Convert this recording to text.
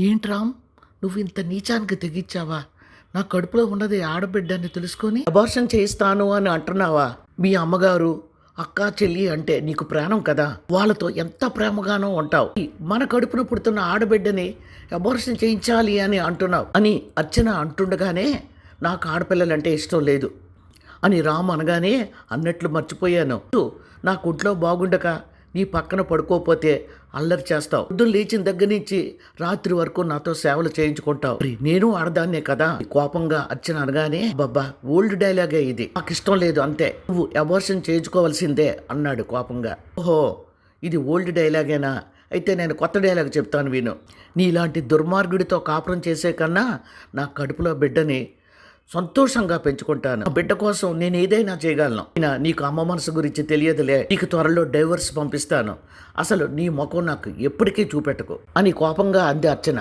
ఏంటి రామ్, నువ్వు ఇంత నీచానికి తెగిచ్చావా? నా కడుపులో ఉన్నది ఆడబిడ్డ అని తెలుసుకొని అబార్షన్ చేయిస్తాను అని అంటున్నావా? మీ అమ్మగారు, అక్క, చెల్లి అంటే నీకు ప్రాణం కదా, వాళ్ళతో ఎంత ప్రేమగానో ఉంటావు. మన కడుపున పుడుతున్న ఆడబిడ్డని అబార్షన్ చేయించాలి అని అంటున్నావు అని అర్చన అంటుండగానే నాకు ఆడపిల్లలంటే ఇష్టం లేదు అని రామ్ అనగానే అన్నట్లు మర్చిపోయాను. నా ఒంట్లో బాగుండక నీ పక్కన పడుకోపోతే అల్లరి చేస్తావు. పొద్దున్న లేచిన దగ్గర నుంచి రాత్రి వరకు నాతో సేవలు చేయించుకుంటావు. నేను ఆడదాన్నే కదా. కోపంగా అర్చన అనగానే బాబా ఓల్డ్ డైలాగే ఇది, నాకు ఇష్టం లేదు అంతే, నువ్వు అబార్షన్ చేయించుకోవాల్సిందే అన్నాడు కోపంగా. ఓహో, ఇది ఓల్డ్ డైలాగేనా? అయితే నేను కొత్త డైలాగ్ చెప్తాను విను. నీలాంటి దుర్మార్గుడితో కాపురం చేసే కన్నా నా కడుపులో బిడ్డని సంతోషంగా పెంచుకుంటాను. ఆ బిడ్డ కోసం నేను ఏదైనా చేయగలను. నీకు అమ్మ మనసు గురించి తెలియదులే, నీకు త్వరలో డైవర్స్ పంపిస్తాను, అసలు నీ ముఖం నాకు ఎప్పటికీ చూపెట్టకు అని కోపంగా అంది అర్చన.